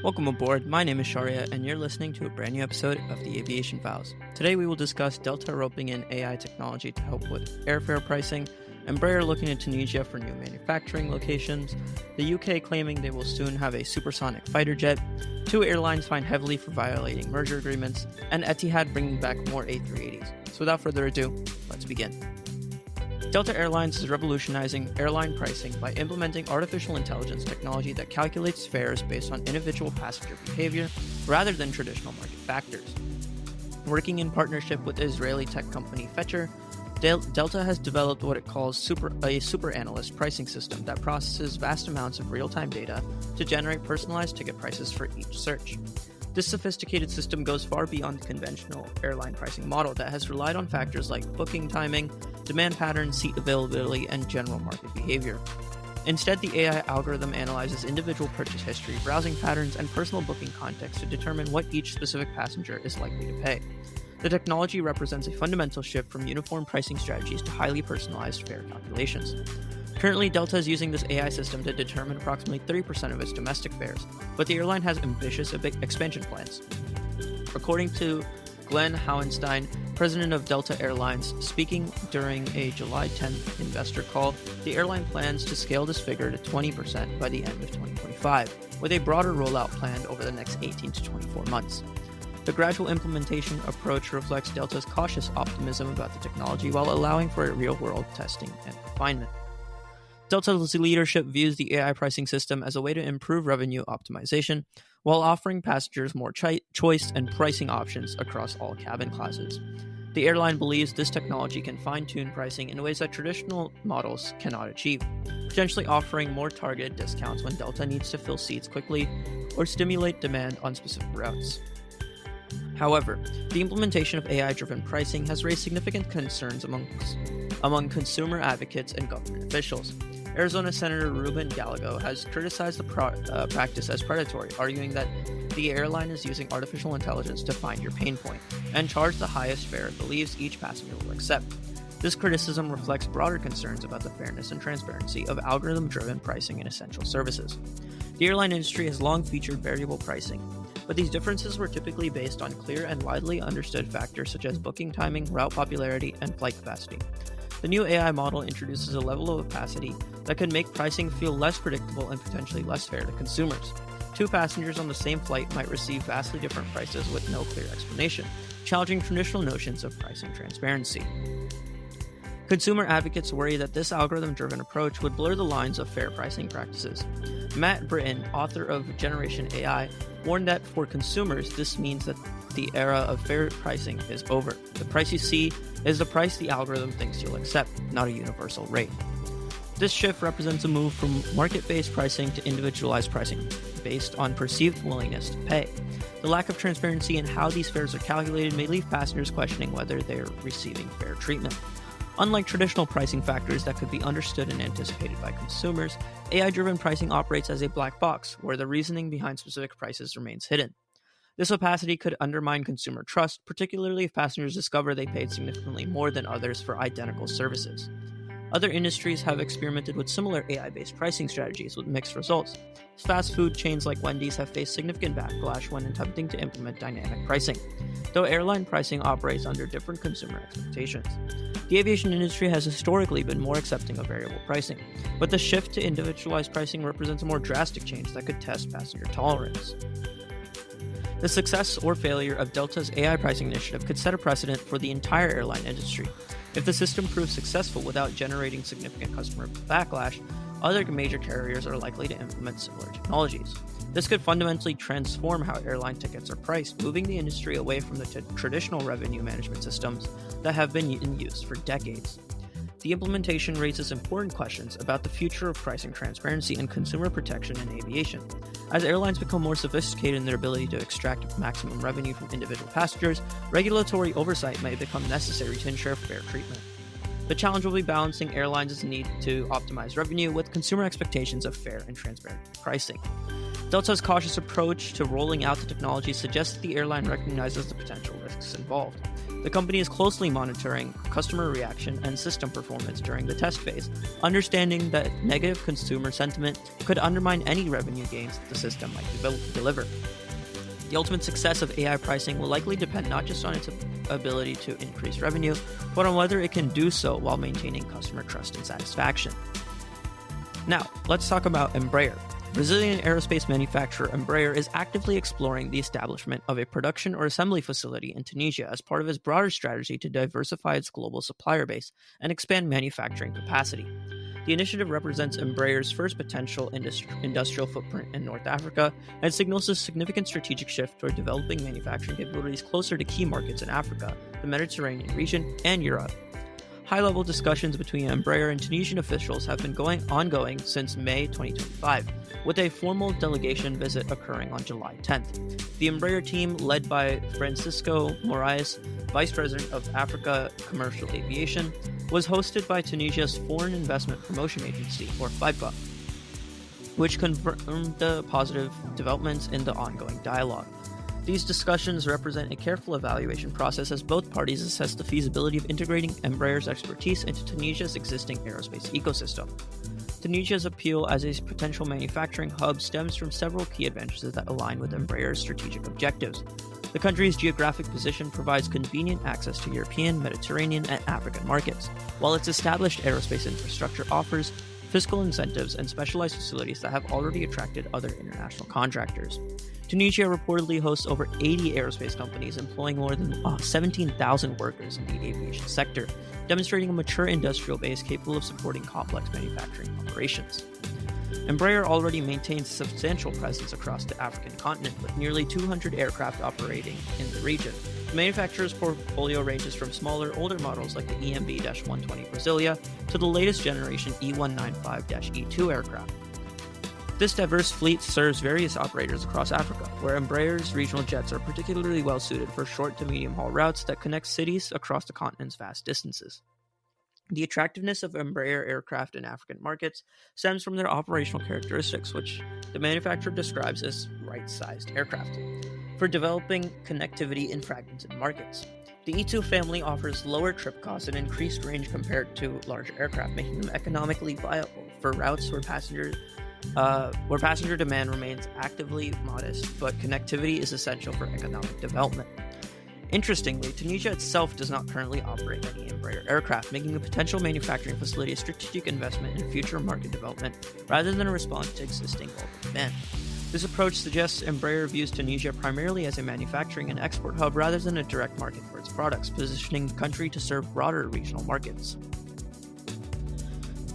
Welcome aboard, my name is Sharia, and you're listening to a brand new episode of the Aviation Files. Today we will discuss Delta roping in AI technology to help with airfare pricing, Embraer looking at Tunisia for new manufacturing locations, the UK claiming they will soon have a supersonic fighter jet, 2 airlines fined heavily for violating merger agreements, and Etihad bringing back more A380s. So without further ado, let's begin. Delta Airlines is revolutionizing airline pricing by implementing artificial intelligence technology that calculates fares based on individual passenger behavior rather than traditional market factors. Working in partnership with Israeli tech company Fetcher, Delta has developed what it calls a super analyst pricing system that processes vast amounts of real-time data to generate personalized ticket prices for each search. This sophisticated system goes far beyond the conventional airline pricing model that has relied on factors like booking timing, demand patterns, seat availability, and general market behavior. Instead, the AI algorithm analyzes individual purchase history, browsing patterns, and personal booking context to determine what each specific passenger is likely to pay. The technology represents a fundamental shift from uniform pricing strategies to highly personalized fare calculations. Currently, Delta is using this AI system to determine approximately 30% of its domestic fares, but the airline has ambitious expansion plans. According to Glenn Hauenstein, president of Delta Airlines, speaking during a July 10th investor call, the airline plans to scale this figure to 20% by the end of 2025, with a broader rollout planned over the next 18 to 24 months. The gradual implementation approach reflects Delta's cautious optimism about the technology while allowing for real-world testing and refinement. Delta's leadership views the AI pricing system as a way to improve revenue optimization while offering passengers more choice and pricing options across all cabin classes. The airline believes this technology can fine-tune pricing in ways that traditional models cannot achieve, potentially offering more targeted discounts when Delta needs to fill seats quickly or stimulate demand on specific routes. However, the implementation of AI-driven pricing has raised significant concerns among consumer advocates and government officials. Arizona Senator Ruben Gallego has criticized the practice as predatory, arguing that the airline is using artificial intelligence to find your pain point and charge the highest fare it believes each passenger will accept. This criticism reflects broader concerns about the fairness and transparency of algorithm-driven pricing in essential services. The airline industry has long featured variable pricing, but these differences were typically based on clear and widely understood factors such as booking timing, route popularity, and flight capacity. The new AI model introduces a level of opacity that can make pricing feel less predictable and potentially less fair to consumers. 2 passengers on the same flight might receive vastly different prices with no clear explanation, challenging traditional notions of pricing transparency. Consumer advocates worry that this algorithm-driven approach would blur the lines of fair pricing practices. Matt Britton, author of Generation AI, warned that for consumers, this means that the era of fair pricing is over. The price you see is the price the algorithm thinks you'll accept, not a universal rate. This shift represents a move from market-based pricing to individualized pricing, based on perceived willingness to pay. The lack of transparency in how these fares are calculated may leave passengers questioning whether they are receiving fair treatment. Unlike traditional pricing factors that could be understood and anticipated by consumers, AI-driven pricing operates as a black box, where the reasoning behind specific prices remains hidden. This opacity could undermine consumer trust, particularly if passengers discover they paid significantly more than others for identical services. Other industries have experimented with similar AI-based pricing strategies with mixed results. Fast food chains like Wendy's have faced significant backlash when attempting to implement dynamic pricing, though airline pricing operates under different consumer expectations. The aviation industry has historically been more accepting of variable pricing, but the shift to individualized pricing represents a more drastic change that could test passenger tolerance. The success or failure of Delta's AI pricing initiative could set a precedent for the entire airline industry. If the system proves successful without generating significant customer backlash, other major carriers are likely to implement similar technologies. This could fundamentally transform how airline tickets are priced, moving the industry away from the traditional revenue management systems that have been in use for decades. The implementation raises important questions about the future of pricing transparency and consumer protection in aviation. As airlines become more sophisticated in their ability to extract maximum revenue from individual passengers, regulatory oversight may become necessary to ensure fair treatment. The challenge will be balancing airlines' need to optimize revenue with consumer expectations of fair and transparent pricing. Delta's cautious approach to rolling out the technology suggests that the airline recognizes the potential risks involved. The company is closely monitoring customer reaction and system performance during the test phase, understanding that negative consumer sentiment could undermine any revenue gains the system might deliver. The ultimate success of AI pricing will likely depend not just on its ability to increase revenue, but on whether it can do so while maintaining customer trust and satisfaction. Now, let's talk about Embraer. Brazilian aerospace manufacturer Embraer is actively exploring the establishment of a production or assembly facility in Tunisia as part of its broader strategy to diversify its global supplier base and expand manufacturing capacity. The initiative represents Embraer's first potential industrial footprint in North Africa and signals a significant strategic shift toward developing manufacturing capabilities closer to key markets in Africa, the Mediterranean region, and Europe. High-level discussions between Embraer and Tunisian officials have been ongoing since May 2025, with a formal delegation visit occurring on July 10th. The Embraer team, led by Francisco Moraes, Vice President of Africa Commercial Aviation, was hosted by Tunisia's Foreign Investment Promotion Agency, or FIPA, which confirmed the positive developments in the ongoing dialogue. These discussions represent a careful evaluation process as both parties assess the feasibility of integrating Embraer's expertise into Tunisia's existing aerospace ecosystem. Tunisia's appeal as a potential manufacturing hub stems from several key advantages that align with Embraer's strategic objectives. The country's geographic position provides convenient access to European, Mediterranean, and African markets, while its established aerospace infrastructure offers fiscal incentives and specialized facilities that have already attracted other international contractors. Tunisia reportedly hosts over 80 aerospace companies employing more than 17,000 workers in the aviation sector, demonstrating a mature industrial base capable of supporting complex manufacturing operations. Embraer already maintains a substantial presence across the African continent, with nearly 200 aircraft operating in the region. The manufacturer's portfolio ranges from smaller, older models like the EMB-120 Brasilia to the latest generation E195-E2 aircraft. This diverse fleet serves various operators across Africa, where Embraer's regional jets are particularly well suited for short to medium-haul routes that connect cities across the continent's vast distances. The attractiveness of Embraer aircraft in African markets stems from their operational characteristics, which the manufacturer describes as right-sized aircraft, for developing connectivity in fragmented markets. The E2 family offers lower trip costs and increased range compared to larger aircraft, making them economically viable for routes where passenger demand remains actively modest, but connectivity is essential for economic development. Interestingly, Tunisia itself does not currently operate any Embraer aircraft, making a potential manufacturing facility a strategic investment in future market development rather than a response to existing global demand. This approach suggests Embraer views Tunisia primarily as a manufacturing and export hub rather than a direct market for its products, positioning the country to serve broader regional markets.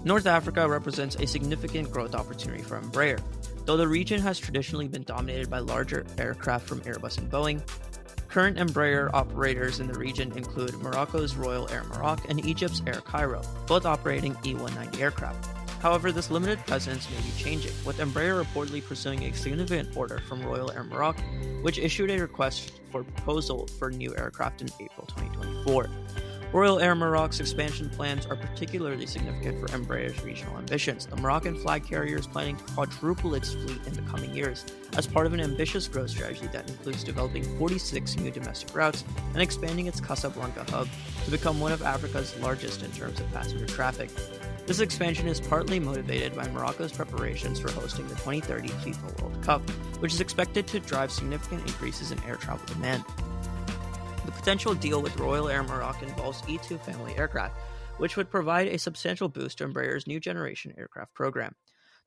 North Africa represents a significant growth opportunity for Embraer. Though the region has traditionally been dominated by larger aircraft from Airbus and Boeing, current Embraer operators in the region include Morocco's Royal Air Maroc and Egypt's Air Cairo, both operating E190 aircraft. However, this limited presence may be changing, with Embraer reportedly pursuing a significant order from Royal Air Maroc, which issued a request for proposal for new aircraft in April 2024. Royal Air Maroc's expansion plans are particularly significant for Embraer's regional ambitions. The Moroccan flag carrier is planning to quadruple its fleet in the coming years as part of an ambitious growth strategy that includes developing 46 new domestic routes and expanding its Casablanca hub to become one of Africa's largest in terms of passenger traffic. This expansion is partly motivated by Morocco's preparations for hosting the 2030 FIFA World Cup, which is expected to drive significant increases in air travel demand. The potential deal with Royal Air Maroc involves E2 family aircraft, which would provide a substantial boost to Embraer's new generation aircraft program.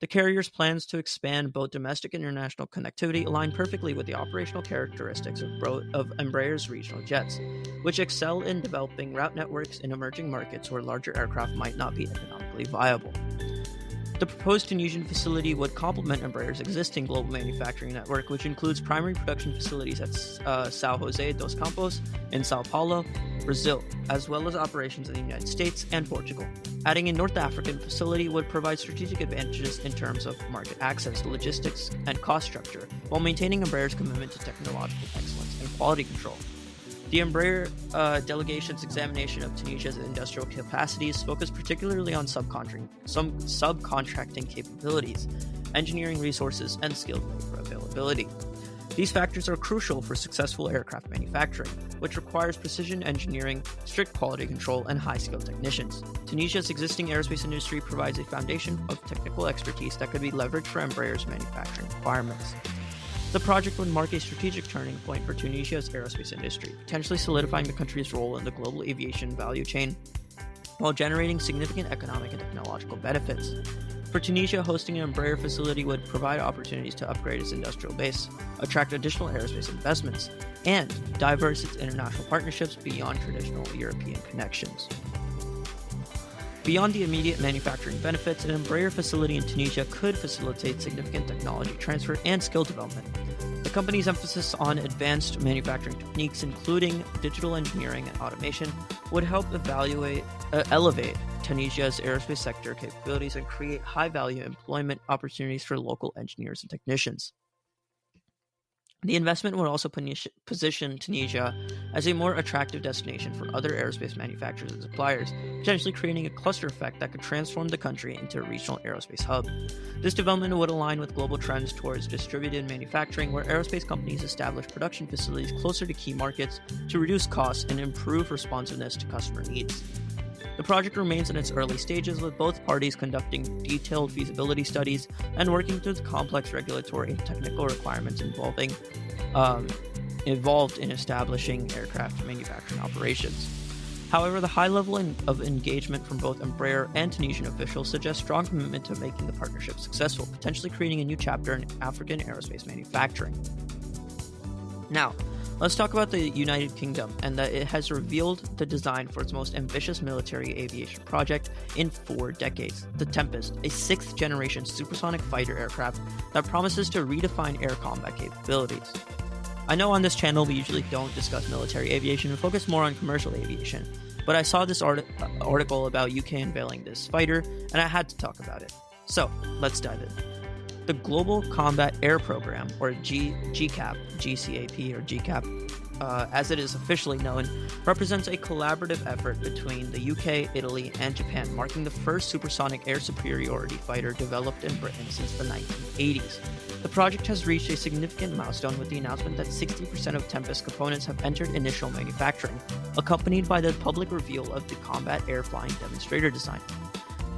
The carrier's plans to expand both domestic and international connectivity align perfectly with the operational characteristics of Embraer's regional jets, which excel in developing route networks in emerging markets where larger aircraft might not be economically viable. The proposed Tunisian facility would complement Embraer's existing global manufacturing network, which includes primary production facilities at São José dos Campos in São Paulo, Brazil, as well as operations in the United States and Portugal. Adding a North African facility would provide strategic advantages in terms of market access, logistics, and cost structure, while maintaining Embraer's commitment to technological excellence and quality control. The Embraer delegation's examination of Tunisia's industrial capacities focused particularly on subcontracting capabilities, engineering resources, and skilled labor availability. These factors are crucial for successful aircraft manufacturing, which requires precision engineering, strict quality control, and high-skilled technicians. Tunisia's existing aerospace industry provides a foundation of technical expertise that could be leveraged for Embraer's manufacturing requirements. The project would mark a strategic turning point for Tunisia's aerospace industry, potentially solidifying the country's role in the global aviation value chain while generating significant economic and technological benefits. For Tunisia, hosting an Embraer facility would provide opportunities to upgrade its industrial base, attract additional aerospace investments, and diverse its international partnerships beyond traditional European connections. Beyond the immediate manufacturing benefits, an Embraer facility in Tunisia could facilitate significant technology transfer and skill development. The company's emphasis on advanced manufacturing techniques, including digital engineering and automation, would help elevate Tunisia's aerospace sector capabilities and create high-value employment opportunities for local engineers and technicians. The investment would also position Tunisia as a more attractive destination for other aerospace manufacturers and suppliers, potentially creating a cluster effect that could transform the country into a regional aerospace hub. This development would align with global trends towards distributed manufacturing, where aerospace companies establish production facilities closer to key markets to reduce costs and improve responsiveness to customer needs. The project remains in its early stages, with both parties conducting detailed feasibility studies and working through the complex regulatory and technical requirements involved in establishing aircraft manufacturing operations. However, the high level of engagement from both Embraer and Tunisian officials suggests strong commitment to making the partnership successful, potentially creating a new chapter in African aerospace manufacturing. Now, let's talk about the United Kingdom and that it has revealed the design for its most ambitious military aviation project in 4 decades, the Tempest, a 6th-generation supersonic fighter aircraft that promises to redefine air combat capabilities. I know on this channel we usually don't discuss military aviation and focus more on commercial aviation, but I saw this article about UK unveiling this fighter, and I had to talk about it. So, let's dive in. The Global Combat Air Program, or GCAP, as it is officially known, represents a collaborative effort between the UK, Italy, and Japan, marking the first supersonic air superiority fighter developed in Britain since the 1980s. The project has reached a significant milestone with the announcement that 60% of Tempest components have entered initial manufacturing, accompanied by the public reveal of the combat air flying demonstrator design.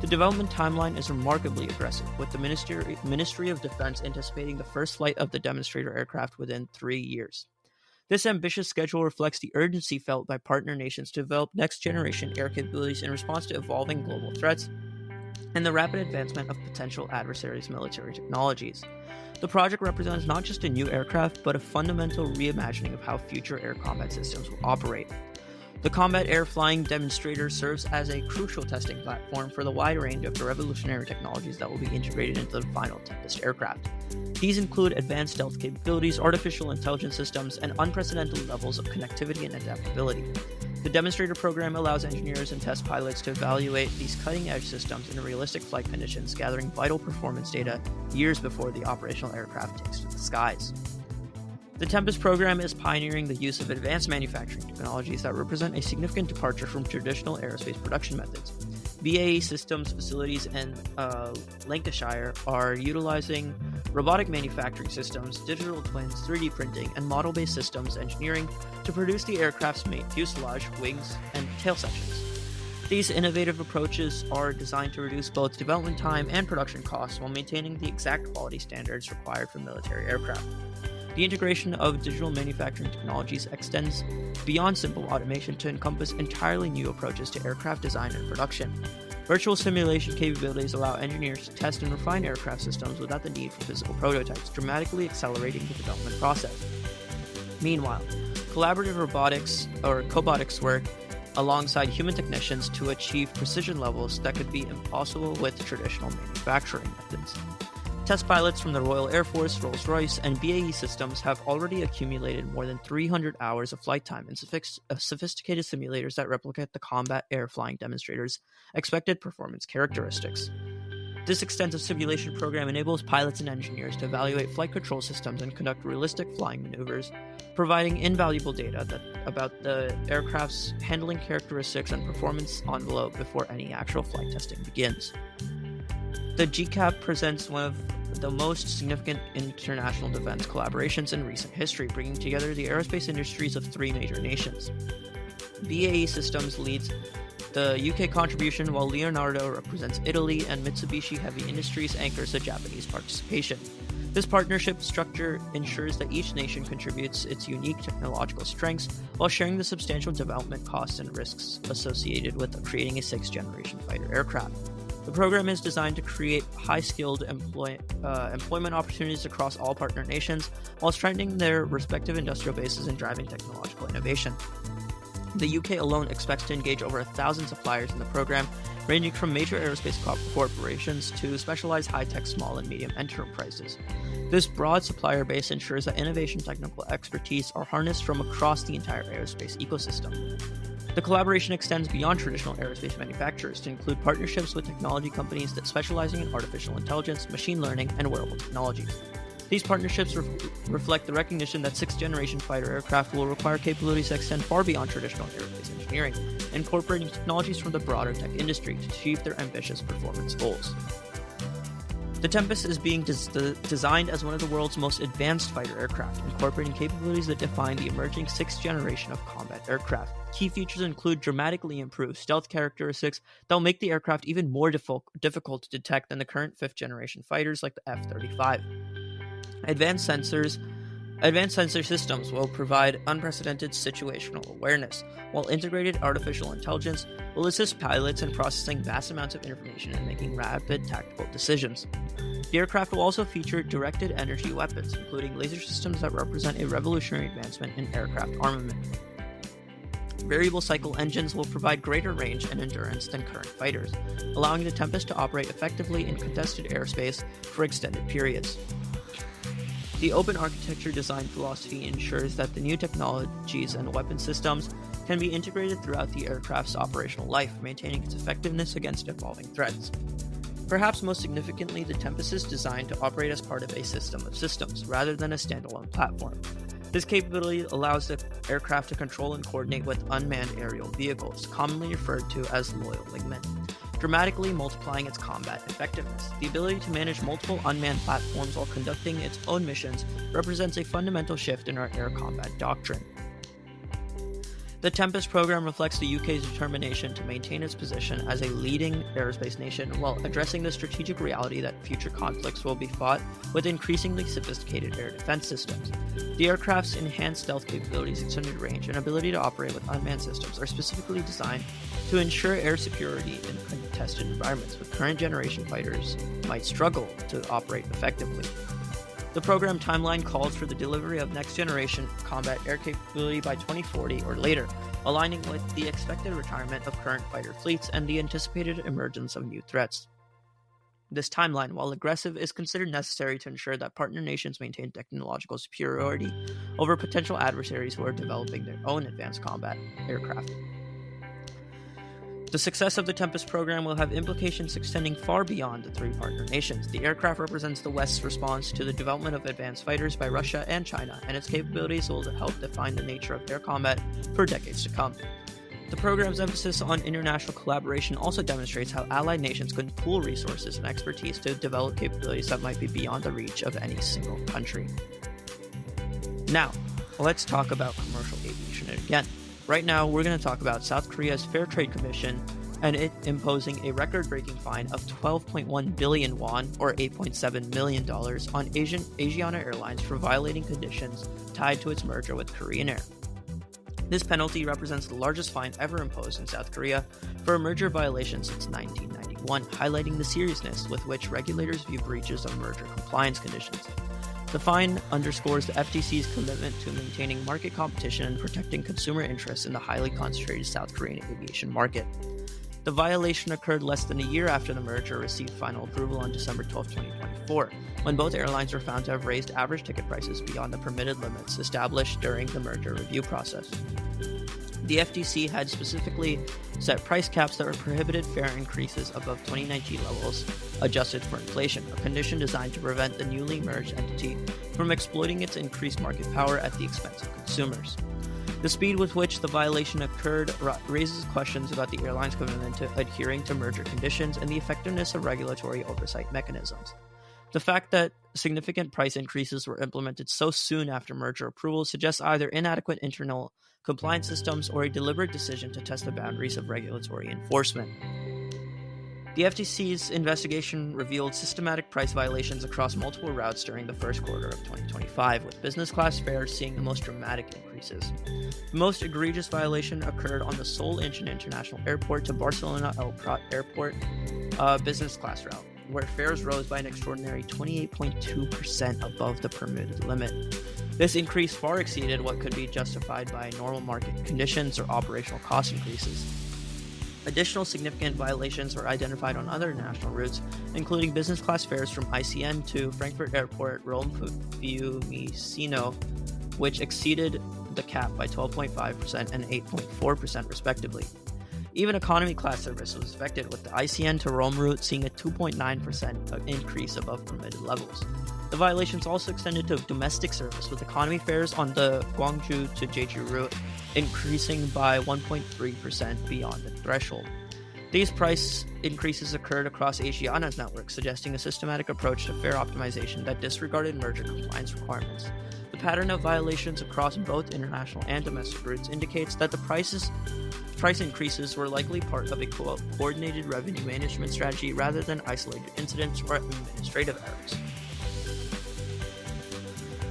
The development timeline is remarkably aggressive, with the Ministry of Defense anticipating the first flight of the demonstrator aircraft within 3 years. This ambitious schedule reflects the urgency felt by partner nations to develop next-generation air capabilities in response to evolving global threats and the rapid advancement of potential adversaries' military technologies. The project represents not just a new aircraft, but a fundamental reimagining of how future air combat systems will operate. The Combat Air Flying Demonstrator serves as a crucial testing platform for the wide range of the revolutionary technologies that will be integrated into the final Tempest aircraft. These include advanced stealth capabilities, artificial intelligence systems, and unprecedented levels of connectivity and adaptability. The demonstrator program allows engineers and test pilots to evaluate these cutting-edge systems in realistic flight conditions, gathering vital performance data years before the operational aircraft takes to the skies. The Tempest program is pioneering the use of advanced manufacturing technologies that represent a significant departure from traditional aerospace production methods. BAE Systems facilities in Lancashire are utilizing robotic manufacturing systems, digital twins, 3D printing, and model-based systems engineering to produce the aircraft's main fuselage, wings, and tail sections. These innovative approaches are designed to reduce both development time and production costs while maintaining the exact quality standards required for military aircraft. The integration of digital manufacturing technologies extends beyond simple automation to encompass entirely new approaches to aircraft design and production. Virtual simulation capabilities allow engineers to test and refine aircraft systems without the need for physical prototypes, dramatically accelerating the development process. Meanwhile, collaborative robotics or cobotics work alongside human technicians to achieve precision levels that could be impossible with traditional manufacturing methods. Test pilots from the Royal Air Force, Rolls-Royce, and BAE Systems have already accumulated more than 300 hours of flight time in sophisticated simulators that replicate the combat air flying demonstrator's expected performance characteristics. This extensive simulation program enables pilots and engineers to evaluate flight control systems and conduct realistic flying maneuvers, providing invaluable data about the aircraft's handling characteristics and performance envelope before any actual flight testing begins. The GCAP presents one of the most significant international defense collaborations in recent history, bringing together the aerospace industries of three major nations. BAE Systems leads the UK contribution, while Leonardo represents Italy, and Mitsubishi Heavy Industries anchors the Japanese participation. This partnership structure ensures that each nation contributes its unique technological strengths while sharing the substantial development costs and risks associated with creating a sixth-generation fighter aircraft. The program is designed to create high-skilled employment opportunities across all partner nations while strengthening their respective industrial bases and driving technological innovation. The UK alone expects to engage over 1,000 suppliers in the program, ranging from major aerospace corporations to specialized high-tech small and medium enterprises. This broad supplier base ensures that innovation technical expertise are harnessed from across the entire aerospace ecosystem. The collaboration extends beyond traditional aerospace manufacturers to include partnerships with technology companies that specializing in artificial intelligence, machine learning, and wearable technologies. These partnerships reflect the recognition that sixth-generation fighter aircraft will require capabilities that extend far beyond traditional aerospace engineering, incorporating technologies from the broader tech industry to achieve their ambitious performance goals. The Tempest is being designed as one of the world's most advanced fighter aircraft, incorporating capabilities that define the emerging sixth generation of combat aircraft. Key features include dramatically improved stealth characteristics that will make the aircraft even more difficult to detect than the current fifth-generation fighters like the F-35. Advanced sensor systems will provide unprecedented situational awareness, while integrated artificial intelligence will assist pilots in processing vast amounts of information and making rapid tactical decisions. The aircraft will also feature directed energy weapons, including laser systems that represent a revolutionary advancement in aircraft armament. Variable cycle engines will provide greater range and endurance than current fighters, allowing the Tempest to operate effectively in contested airspace for extended periods. The open architecture design philosophy ensures that the new technologies and weapon systems can be integrated throughout the aircraft's operational life, maintaining its effectiveness against evolving threats. Perhaps most significantly, the Tempest is designed to operate as part of a system of systems, rather than a standalone platform. This capability allows the aircraft to control and coordinate with unmanned aerial vehicles, commonly referred to as loyal wingmen, dramatically multiplying its combat effectiveness. The ability to manage multiple unmanned platforms while conducting its own missions represents a fundamental shift in our air combat doctrine. The Tempest program reflects the UK's determination to maintain its position as a leading aerospace nation while addressing the strategic reality that future conflicts will be fought with increasingly sophisticated air defense systems. The aircraft's enhanced stealth capabilities, extended range, and ability to operate with unmanned systems are specifically designed to ensure air superiority in contested environments, with current generation fighters might struggle to operate effectively. The program timeline calls for the delivery of next-generation combat air capability by 2040 or later, aligning with the expected retirement of current fighter fleets and the anticipated emergence of new threats. This timeline, while aggressive, is considered necessary to ensure that partner nations maintain technological superiority over potential adversaries who are developing their own advanced combat aircraft. The success of the Tempest program will have implications extending far beyond the three partner nations. The aircraft represents the West's response to the development of advanced fighters by Russia and China, and its capabilities will help define the nature of air combat for decades to come. The program's emphasis on international collaboration also demonstrates how allied nations can pool resources and expertise to develop capabilities that might be beyond the reach of any single country. Now, let's talk about commercial aviation again. Right now, we're going to talk about South Korea's Fair Trade Commission and it imposing a record-breaking fine of 12.1 billion won, or $8.7 million, on Asiana Airlines for violating conditions tied to its merger with Korean Air. This penalty represents the largest fine ever imposed in South Korea for a merger violation since 1991, highlighting the seriousness with which regulators view breaches of merger compliance conditions. The fine underscores the FTC's commitment to maintaining market competition and protecting consumer interests in the highly concentrated South Korean aviation market. The violation occurred less than a year after the merger received final approval on December 12, 2024, when both airlines were found to have raised average ticket prices beyond the permitted limits established during the merger review process. The FTC had specifically set price caps that were prohibited fare increases above 2019 levels, adjusted for inflation, a condition designed to prevent the newly merged entity from exploiting its increased market power at the expense of consumers. The speed with which the violation occurred raises questions about the airline's commitment to adhering to merger conditions and the effectiveness of regulatory oversight mechanisms. The fact that significant price increases were implemented so soon after merger approval suggests either inadequate internal compliance systems or a deliberate decision to test the boundaries of regulatory enforcement. The FTC's investigation revealed systematic price violations across multiple routes during the first quarter of 2025, with business class fares seeing the most dramatic increases. The most egregious violation occurred on the Seoul International Airport to Barcelona El Prat Airport business class route, where fares rose by an extraordinary 28.2% above the permitted limit. This increase far exceeded what could be justified by normal market conditions or operational cost increases. Additional significant violations were identified on other national routes, including business class fares from ICN to Frankfurt Airport, Rome Fiumicino, which exceeded the cap by 12.5% and 8.4% respectively. Even economy class service was affected, with the ICN to Rome route seeing a 2.9% increase above permitted levels. The violations also extended to domestic service, with economy fares on the Gwangju to Jeju route increasing by 1.3% beyond the threshold. These price increases occurred across Asiana's network, suggesting a systematic approach to fare optimization that disregarded merger compliance requirements. The pattern of violations across both international and domestic routes indicates that the price increases were likely part of a coordinated revenue management strategy rather than isolated incidents or administrative errors.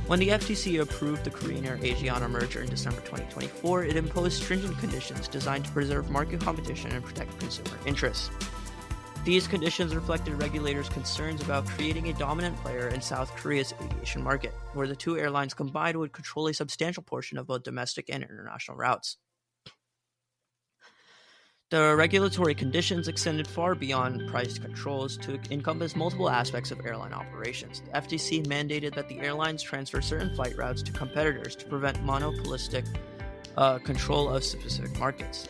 When the FTC approved the Korean Air Asiana merger in December 2024, it imposed stringent conditions designed to preserve market competition and protect consumer interests. These conditions reflected regulators' concerns about creating a dominant player in South Korea's aviation market, where the two airlines combined would control a substantial portion of both domestic and international routes. The regulatory conditions extended far beyond price controls to encompass multiple aspects of airline operations. The FTC mandated that the airlines transfer certain flight routes to competitors to prevent monopolistic control of specific markets.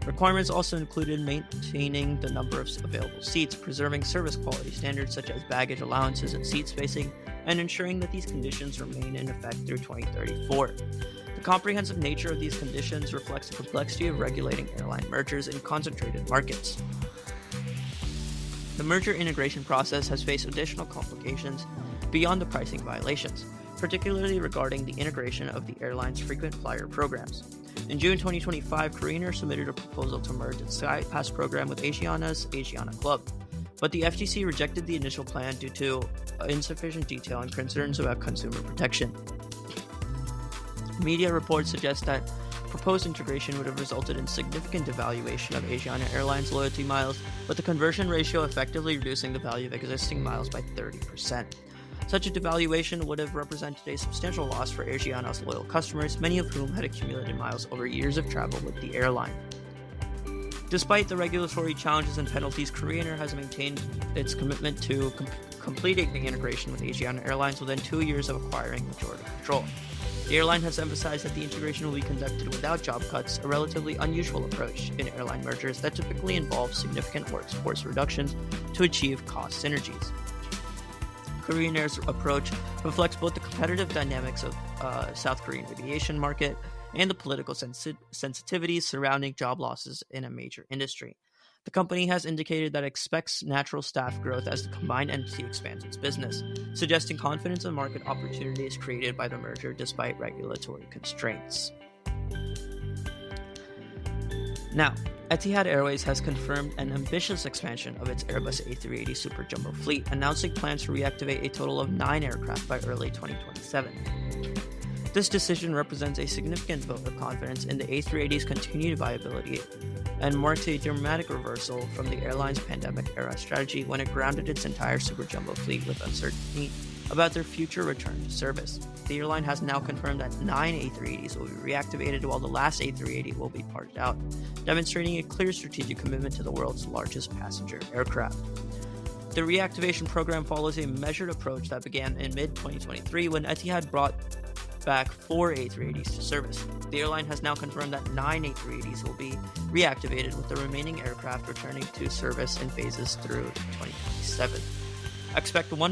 Requirements also included maintaining the number of available seats, preserving service quality standards such as baggage allowances and seat spacing, and ensuring that these conditions remain in effect through 2034. The comprehensive nature of these conditions reflects the complexity of regulating airline mergers in concentrated markets. The merger integration process has faced additional complications beyond the pricing violations, particularly regarding the integration of the airline's frequent flyer programs. In June 2025, Korean Air submitted a proposal to merge its SkyPass program with Asiana's Asiana Club, but the FTC rejected the initial plan due to insufficient detail and concerns about consumer protection. Media reports suggest that proposed integration would have resulted in significant devaluation of Asiana Airlines loyalty miles, with the conversion ratio effectively reducing the value of existing miles by 30%. Such a devaluation would have represented a substantial loss for Asiana's loyal customers, many of whom had accumulated miles over years of travel with the airline. Despite the regulatory challenges and penalties, Korean Air has maintained its commitment to completing the integration with Asiana Airlines within 2 years of acquiring majority control. The airline has emphasized that the integration will be conducted without job cuts, a relatively unusual approach in airline mergers that typically involve significant workforce reductions to achieve cost synergies. Korean Air's approach reflects both the competitive dynamics of South Korean aviation market and the political sensitivities surrounding job losses in a major industry. The company has indicated that it expects natural staff growth as the combined entity expands its business, suggesting confidence in market opportunities created by the merger despite regulatory constraints. Now, Etihad Airways has confirmed an ambitious expansion of its Airbus A380 Super Jumbo fleet, announcing plans to reactivate a total of 9 aircraft by early 2027. This decision represents a significant vote of confidence in the A380's continued viability and marks a dramatic reversal from the airline's pandemic-era strategy when it grounded its entire Super Jumbo fleet with uncertainty about their future return to service. The airline has now confirmed that 9 A380s will be reactivated while the last A380 will be parted out, demonstrating a clear strategic commitment to the world's largest passenger aircraft. The reactivation program follows a measured approach that began in mid-2023 when Etihad brought back 4 A380s to service. The airline has now confirmed that 9 A380s will be reactivated, with the remaining aircraft returning to service in phases through 2027. Expect one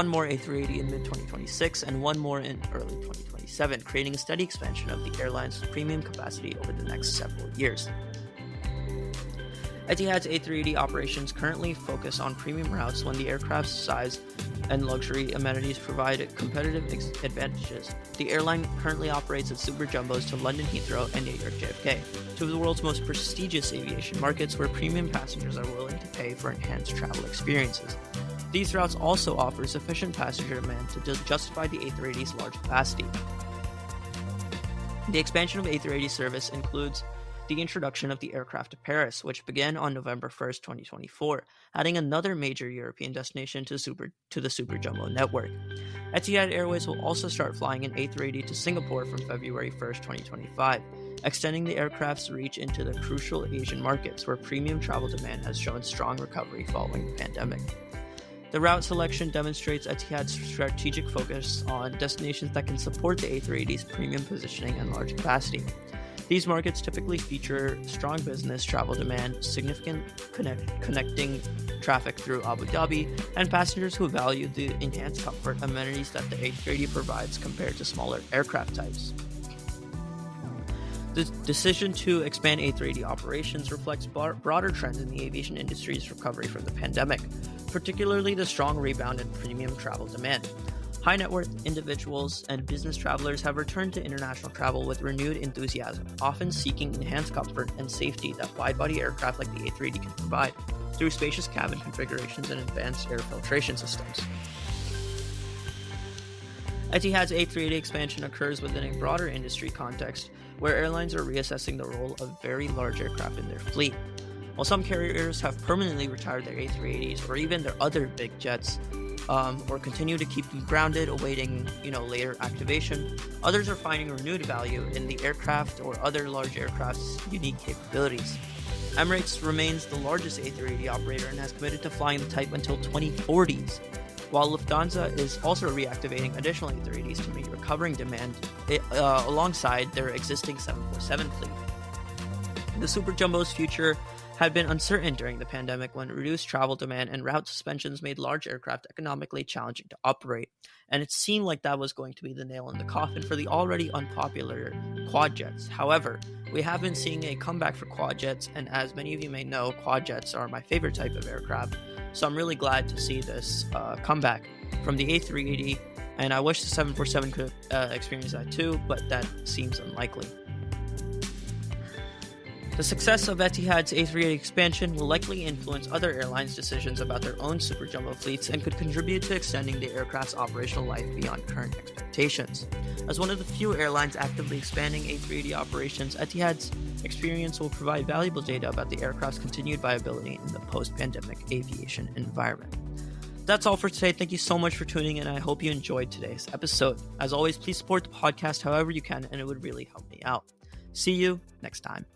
more A380 in mid-2026 and one more in early 2027, creating a steady expansion of the airline's premium capacity over the next several years. Etihad's A380 operations currently focus on premium routes when the aircraft's size and luxury amenities provide competitive advantages. The airline currently operates its super jumbos to London Heathrow and New York JFK, two of the world's most prestigious aviation markets where premium passengers are willing to pay for enhanced travel experiences. These routes also offer sufficient passenger demand to justify the A380's large capacity. The expansion of A380 service includes the introduction of the aircraft to Paris, which began on November 1st, 2024, adding another major European destination to the Super Jumbo network. Etihad Airways will also start flying an A380 to Singapore from February 1st, 2025, extending the aircraft's reach into the crucial Asian markets where premium travel demand has shown strong recovery following the pandemic. The route selection demonstrates Etihad's strategic focus on destinations that can support the A380's premium positioning and large capacity. These markets typically feature strong business travel demand, significant connecting traffic through Abu Dhabi, and passengers who value the enhanced comfort amenities that the A380 provides compared to smaller aircraft types. The decision to expand A380 operations reflects broader trends in the aviation industry's recovery from the pandemic, particularly the strong rebound in premium travel demand. High net worth individuals and business travelers have returned to international travel with renewed enthusiasm, often seeking enhanced comfort and safety that wide-body aircraft like the A380 can provide through spacious cabin configurations and advanced air filtration systems. Etihad's A380 expansion occurs within a broader industry context where airlines are reassessing the role of very large aircraft in their fleet. While some carriers have permanently retired their A380s or even their other big jets, or continue to keep them grounded, awaiting later activation, others are finding renewed value in the aircraft or other large aircraft's unique capabilities. Emirates remains the largest A380 operator and has committed to flying the type until 2040s, while Lufthansa is also reactivating additional A380s to meet recovering demand alongside their existing 747 fleet. The Super Jumbo's future had been uncertain during the pandemic when reduced travel demand and route suspensions made large aircraft economically challenging to operate, and it seemed like that was going to be the nail in the coffin for the already unpopular quad jets. However, we have been seeing a comeback for quad jets, and as many of you may know, quad jets are my favorite type of aircraft, so I'm really glad to see this comeback from the A380, and I wish the 747 could experience that too, but that seems unlikely. The success of Etihad's A380 expansion will likely influence other airlines' decisions about their own super jumbo fleets and could contribute to extending the aircraft's operational life beyond current expectations. As one of the few airlines actively expanding A380 operations, Etihad's experience will provide valuable data about the aircraft's continued viability in the post-pandemic aviation environment. That's all for today. Thank you so much for tuning in. I hope you enjoyed today's episode. As always, please support the podcast however you can, and it would really help me out. See you next time.